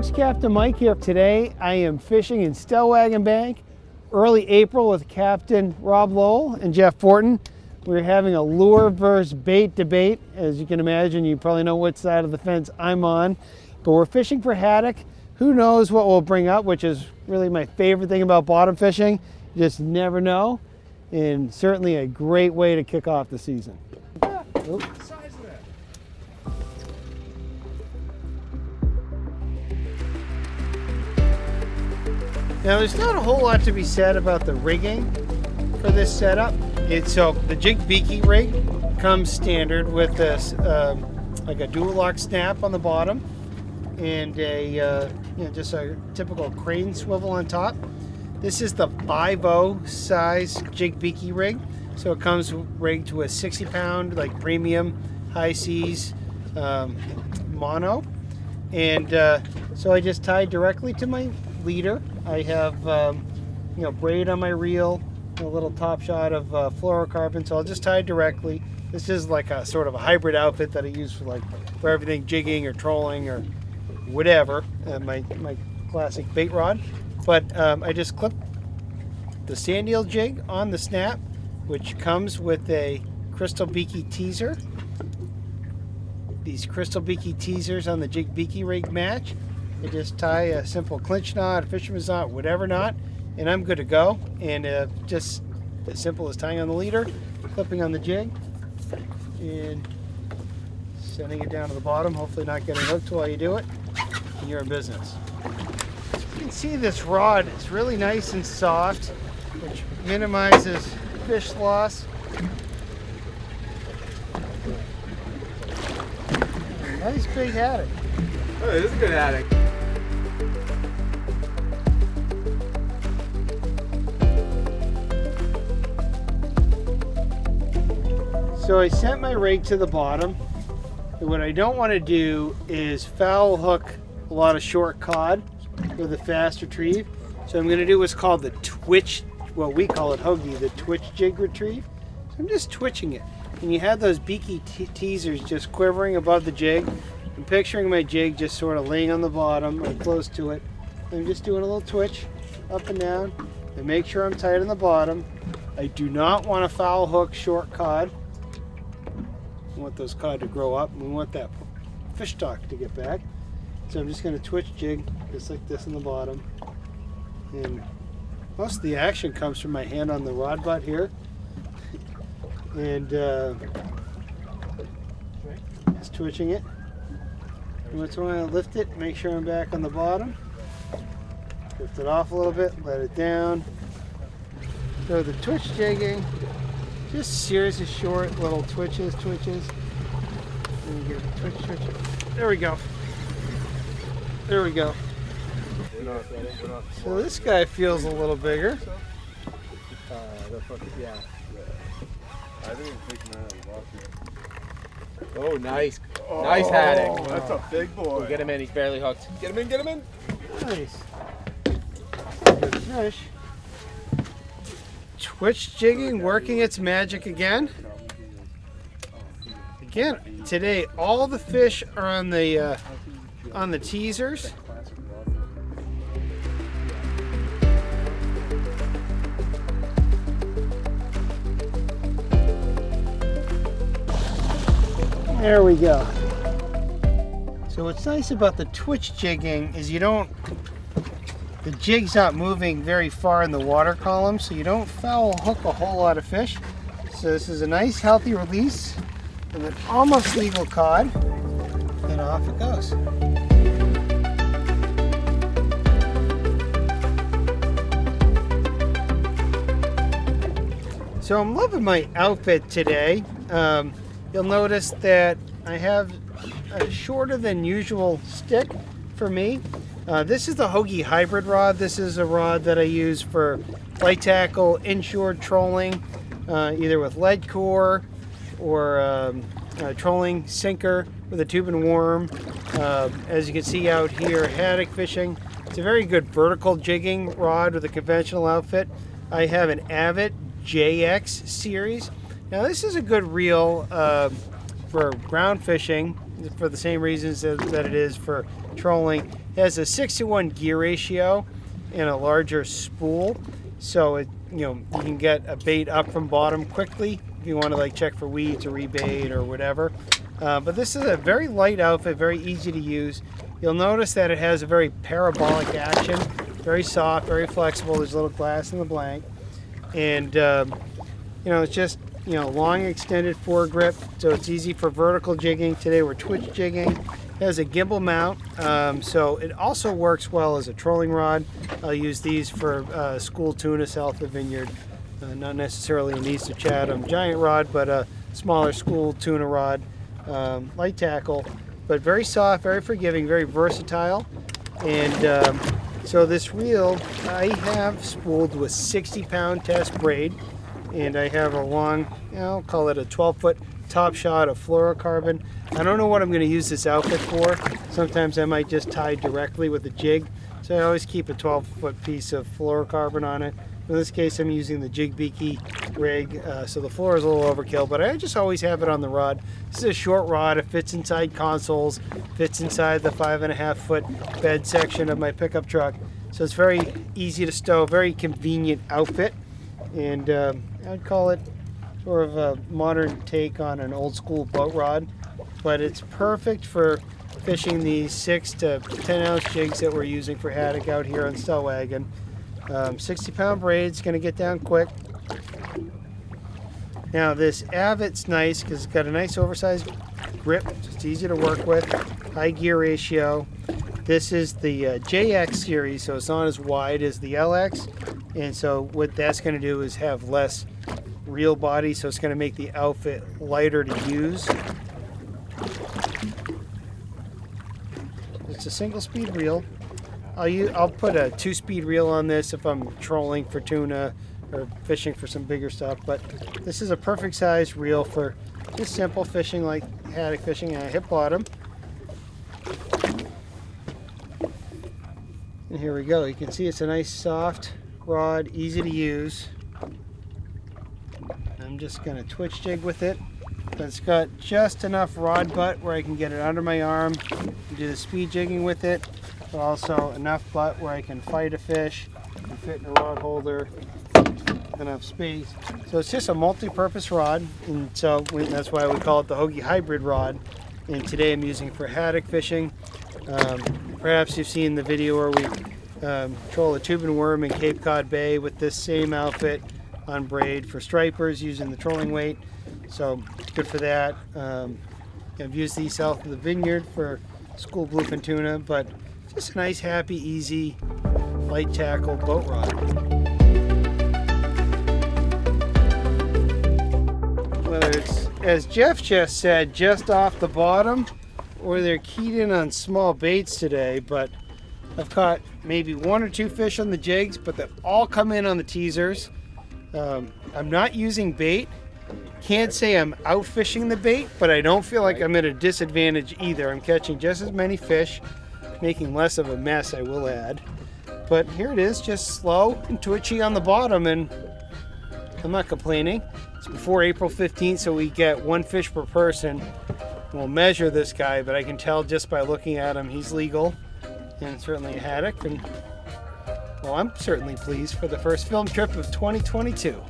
folks, Captain Mike here. Today I am fishing in Stellwagen Bank, early April with Captain Rob Lowell and Jeff Fortin. We're having a lure versus bait debate. As you can imagine, you probably know which side of the fence I'm on. But we're fishing for haddock. Who knows what we'll bring up, which is really my favorite thing about bottom fishing. You just never know. And certainly a great way to kick off the season. Oops. Now there's not a whole lot to be said about the rigging for this setup. So the Jig Biki rig comes standard with this like a dual lock snap on the bottom and a just a typical crane swivel on top. This is the 5.0 size Jig Biki rig, so it comes rigged to a 60-pound like premium high seas mono, and so I just tied directly to my leader. I have braid on my reel, a little top shot of fluorocarbon, so I'll just tie directly. This is like a sort of a hybrid outfit that I use for everything jigging or trolling or whatever. My classic bait rod, but I just clip the sand eel jig on the snap, which comes with a crystal Biki teaser. These crystal Biki teasers on the Jig Biki rig match. I just tie a simple clinch knot, a fisherman's knot, whatever knot, and I'm good to go. And just as simple as tying on the leader, clipping on the jig, and sending it down to the bottom, hopefully not getting hooked while you do it, and you're in business. As you can see, this rod is really nice and soft, which minimizes fish loss. Nice big haddock. Oh, it is a good haddock. So I sent my rig to the bottom. And what I don't want to do is foul hook a lot of short cod with a fast retrieve. So I'm going to do what's called the twitch, what we call it Hoagie, the twitch jig retrieve. So I'm just twitching it. And you have those Biki teasers just quivering above the jig. I'm picturing my jig just sort of laying on the bottom or close to it. I'm just doing a little twitch up and down and make sure I'm tight on the bottom. I do not want to foul hook short cod. We want those cod to grow up, and we want that fish stock to get back. So I'm just going to twitch jig just like this in the bottom. And most of the action comes from my hand on the rod butt here. And just twitching it. And once in a while I lift it, make sure I'm back on the bottom. Lift it off a little bit, let it down. So the twitch jigging, just series of short little twitches. And you get a twitch. There we go. So this guy feels a little bigger. Yeah. Oh, nice. Nice haddock. That's a big boy. We'll get him in. He's barely hooked. Get him in. Nice. Good fish. Twitch jigging working its magic again. Again, today all the fish are on the teasers. There we go. So what's nice about the twitch jigging is the jig's not moving very far in the water column, so you don't foul hook a whole lot of fish. So this is a nice healthy release of an almost legal cod, and off it goes. So I'm loving my outfit today. You'll notice that I have a shorter than usual stick for me. This is the Hoagie hybrid rod. This is a rod that I use for light tackle, inshore trolling, either with lead core or trolling sinker with a tube and worm. As you can see out here, haddock fishing. It's a very good vertical jigging rod with a conventional outfit. I have an Avet LX series. Now this is a good reel for ground fishing for the same reasons that it is for trolling. It has a 6-to-1 gear ratio and a larger spool, so it, you can get a bait up from bottom quickly if you want to like check for weeds or rebait or whatever. But this is a very light outfit, very easy to use. You'll notice that it has a very parabolic action, very soft, very flexible. There's a little glass in the blank, and it's just long extended foregrip, so it's easy for vertical jigging. Today we're twitch jigging. It has a gimbal mount, so it also works well as a trolling rod. I'll use these for school tuna south of Vineyard, not necessarily an East of Chatham giant rod, but a smaller school tuna rod, light tackle, but very soft, very forgiving, very versatile. And so this reel I have spooled with 60-pound test braid, and I have a long, I'll call it a 12-foot top shot of fluorocarbon. I don't know what I'm going to use this outfit for. Sometimes I might just tie directly with a jig, so I always keep a 12-foot piece of fluorocarbon on it. In this case, I'm using the Jig Biki rig, so the floor is a little overkill, but I just always have it on the rod. This is a short rod. It fits inside consoles, fits inside the 5.5-foot bed section of my pickup truck, so it's very easy to stow, very convenient outfit, and I'd call it sort of a modern take on an old school boat rod, but it's perfect for fishing these 6 to 10 ounce jigs that we're using for haddock out here on Stellwagen. 60-pound braid's going to get down quick. Now this Avet's nice because it's got a nice oversized grip, it's easy to work with, high gear ratio. This is the JX series, so it's not as wide as the LX, and so what that's going to do is have less reel body, so it's going to make the outfit lighter to use. It's a single speed reel. I'll put a 2-speed reel on this if I'm trolling for tuna or fishing for some bigger stuff, but this is a perfect size reel for just simple fishing like haddock fishing. And I hit bottom. And here we go. You can see it's a nice soft rod, easy to use. I'm just going to twitch jig with it, but it's got just enough rod butt where I can get it under my arm and do the speed jigging with it, but also enough butt where I can fight a fish and fit in a rod holder, enough space. So it's just a multi-purpose rod, and so that's why we call it the Hogy hybrid rod. And today I'm using for haddock fishing. Perhaps you've seen the video where we troll a tube and worm in Cape Cod Bay with this same outfit on braid for stripers using the trolling weight, so good for that. I've used these south of the Vineyard for school bluefin tuna, but just a nice, happy, easy, light tackle boat rod. Whether it's, as Jeff just said, just off the bottom, or they're keyed in on small baits today, but I've caught maybe 1 or 2 fish on the jigs, but they all come in on the teasers. I'm not using bait. Can't say I'm out fishing the bait, but I don't feel like I'm at a disadvantage either. I'm catching just as many fish, making less of a mess, I will add. But here it is, just slow and twitchy on the bottom, and I'm not complaining. It's before April 15th, so we get 1 fish per person. We'll measure this guy, but I can tell just by looking at him he's legal, and certainly a haddock. And well, I'm certainly pleased for the first film trip of 2022.